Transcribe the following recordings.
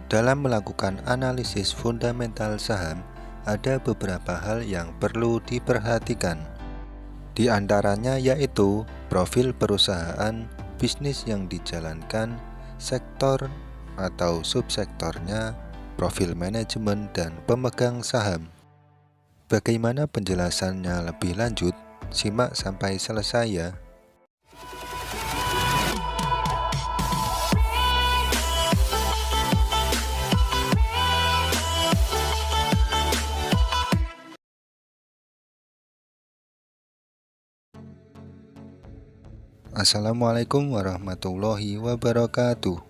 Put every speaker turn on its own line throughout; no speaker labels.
Dalam melakukan analisis fundamental saham, ada beberapa hal yang perlu diperhatikan. Di antaranya yaitu profil perusahaan, bisnis yang dijalankan, sektor atau subsektornya, profil manajemen dan pemegang saham. Bagaimana penjelasannya lebih lanjut? Simak sampai selesai ya. Assalamualaikum warahmatullahi wabarakatuh.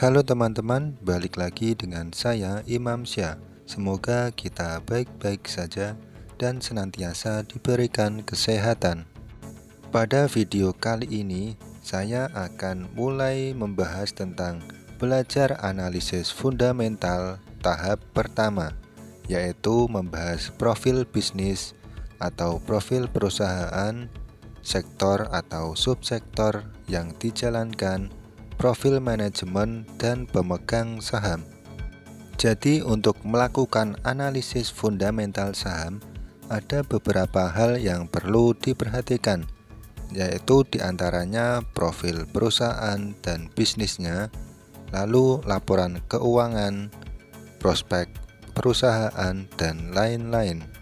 Halo teman-teman, balik lagi dengan saya Imam Syah. Semoga kita baik-baik saja dan senantiasa diberikan kesehatan. Pada video kali ini, saya akan mulai membahas tentang belajar analisis fundamental tahap pertama, yaitu membahas profil bisnis atau profil perusahaan, sektor atau subsektor yang dijalankan, profil manajemen dan pemegang saham. Jadi untuk melakukan analisis fundamental saham, ada beberapa hal yang perlu diperhatikan, yaitu diantaranya profil perusahaan dan bisnisnya, lalu laporan keuangan, prospek perusahaan, dan lain-lain.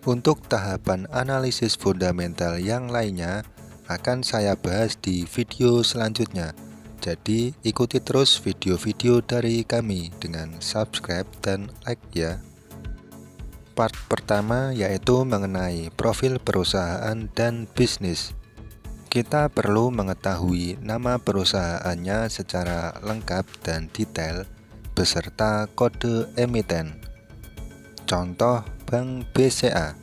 Untuk tahapan analisis fundamental yang lainnya akan saya bahas di video selanjutnya. Jadi ikuti terus video-video dari kami dengan subscribe dan like ya. Part pertama yaitu mengenai profil perusahaan dan bisnis. Kita perlu mengetahui nama perusahaannya secara lengkap dan detail beserta kode emiten. Contoh Bank BCA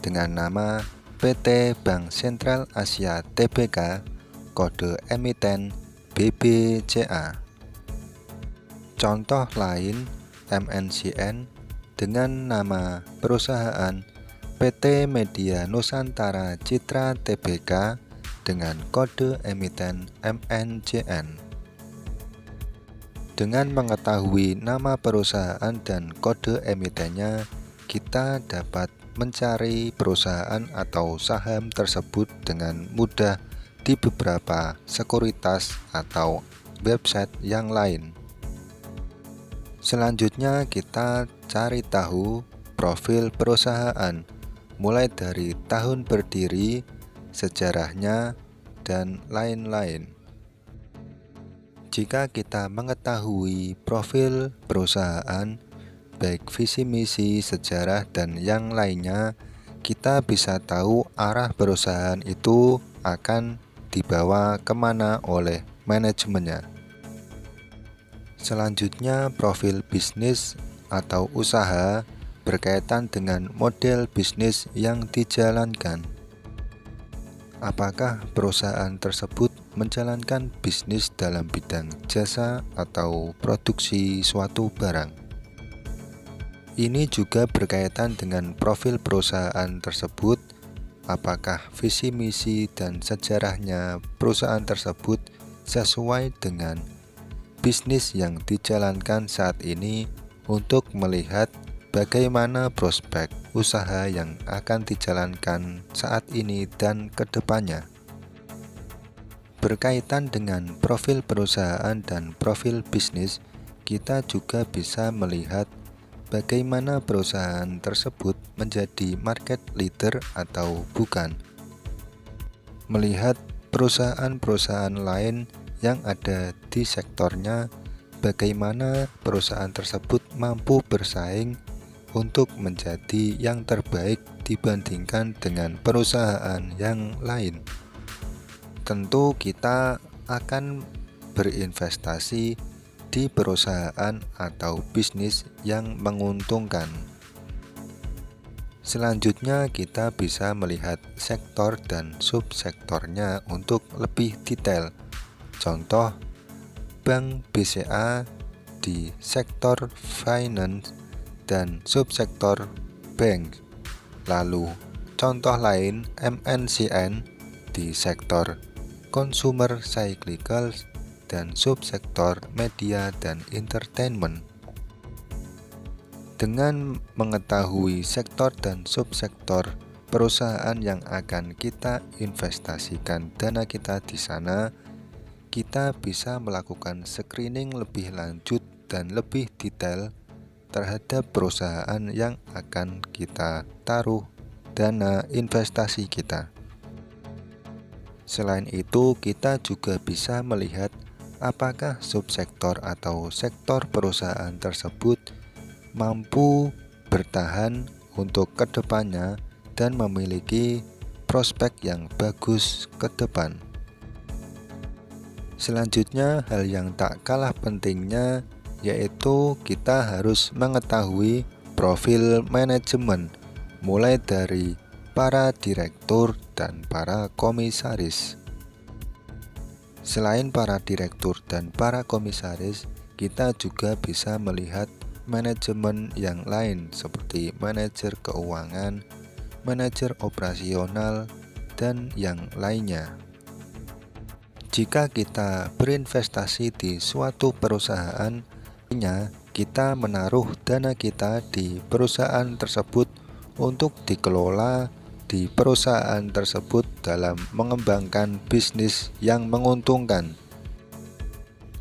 dengan nama PT Bank Sentral Asia Tbk, kode emiten BBCA. Contoh lain MNCN dengan nama perusahaan PT Media Nusantara Citra Tbk dengan kode emiten MNCN. Dengan mengetahui nama perusahaan dan kode emitennya, kita dapat mencari perusahaan atau saham tersebut dengan mudah di beberapa sekuritas atau website yang lain. Selanjutnya kita cari tahu profil perusahaan, mulai dari tahun berdiri, sejarahnya, dan lain-lain. Jika kita mengetahui profil perusahaan, baik visi misi, sejarah, dan yang lainnya, kita bisa tahu arah perusahaan itu akan dibawa kemana oleh manajemennya. Selanjutnya, profil bisnis atau usaha berkaitan dengan model bisnis yang dijalankan. Apakah perusahaan tersebut menjalankan bisnis dalam bidang jasa atau produksi suatu barang? Ini juga berkaitan dengan profil perusahaan tersebut. Apakah visi misi dan sejarahnya perusahaan tersebut sesuai dengan bisnis yang dijalankan saat ini, untuk melihat bagaimana prospek usaha yang akan dijalankan saat ini dan kedepannya. Berkaitan dengan profil perusahaan dan profil bisnis, kita juga bisa melihat bagaimana perusahaan tersebut menjadi market leader atau bukan. Melihat perusahaan-perusahaan lain yang ada di sektornya, bagaimana perusahaan tersebut mampu bersaing untuk menjadi yang terbaik dibandingkan dengan perusahaan yang lain. Tentu kita akan berinvestasi di perusahaan atau bisnis yang menguntungkan. Selanjutnya kita bisa melihat sektor dan subsektornya untuk lebih detail. Contoh Bank BCA di sektor finance dan subsektor bank. Lalu contoh lain MNCN di sektor consumer cyclicals dan subsektor media dan entertainment. Dengan mengetahui sektor dan subsektor perusahaan yang akan kita investasikan dana kita di sana, kita bisa melakukan screening lebih lanjut dan lebih detail terhadap perusahaan yang akan kita taruh dana investasi kita. Selain itu, kita juga bisa melihat apakah subsektor atau sektor perusahaan tersebut mampu bertahan untuk kedepannya dan memiliki prospek yang bagus ke depan. Selanjutnya, hal yang tak kalah pentingnya yaitu kita harus mengetahui profil manajemen, mulai dari para direktur dan para komisaris. Selain para direktur dan para komisaris, kita juga bisa melihat manajemen yang lain seperti manajer keuangan, manajer operasional, dan yang lainnya. Jika kita berinvestasi di suatu perusahaan, kita menaruh dana kita di perusahaan tersebut untuk dikelola di perusahaan tersebut dalam mengembangkan bisnis yang menguntungkan.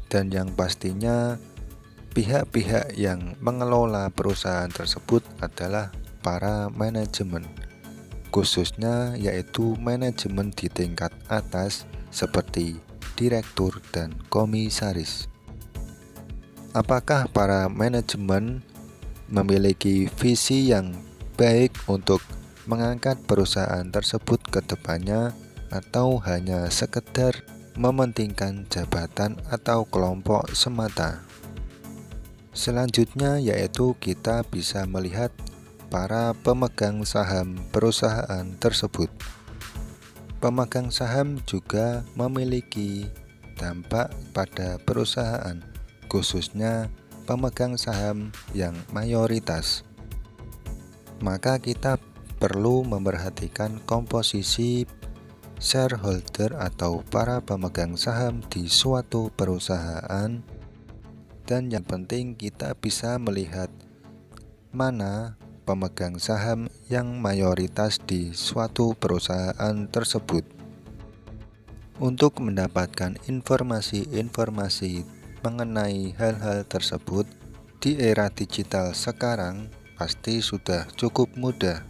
Dan yang pastinya pihak-pihak yang mengelola perusahaan tersebut adalah para manajemen, khususnya yaitu manajemen di tingkat atas seperti direktur dan komisaris. Apakah para manajemen memiliki visi yang baik untuk mengangkat perusahaan tersebut ke depannya, atau hanya sekedar mementingkan jabatan atau kelompok semata? Selanjutnya yaitu kita bisa melihat para pemegang saham perusahaan tersebut. Pemegang saham juga memiliki dampak pada perusahaan, khususnya pemegang saham yang mayoritas. Maka kita perlu memperhatikan komposisi shareholder atau para pemegang saham di suatu perusahaan. Dan yang penting kita bisa melihat mana pemegang saham yang mayoritas di suatu perusahaan tersebut. Untuk mendapatkan informasi-informasi mengenai hal-hal tersebut di era digital sekarang pasti sudah cukup mudah.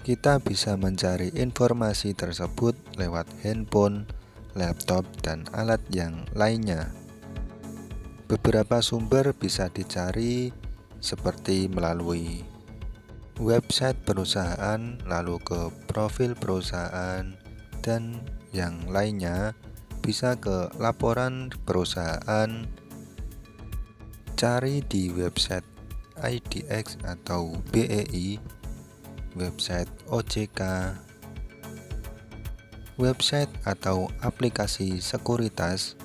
Kita bisa mencari informasi tersebut lewat handphone, laptop, dan alat yang lainnya. Beberapa sumber bisa dicari seperti melalui website perusahaan, lalu ke profil perusahaan, dan yang lainnya. Bisa ke laporan perusahaan, cari di website IDX atau BEI, website OJK, website atau aplikasi sekuritas,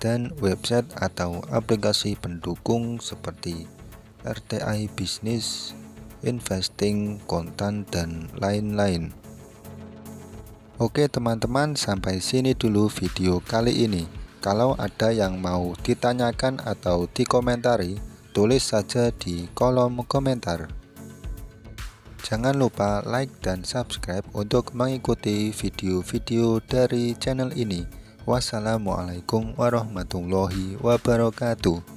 dan website atau aplikasi pendukung seperti RTI Bisnis, Investing, Kontan, dan lain-lain. Oke teman-teman, sampai sini dulu video kali ini. Kalau ada yang mau ditanyakan atau dikomentari, tulis saja di kolom komentar. Jangan lupa like dan subscribe untuk mengikuti video-video dari channel ini. Wassalamualaikum warahmatullahi wabarakatuh.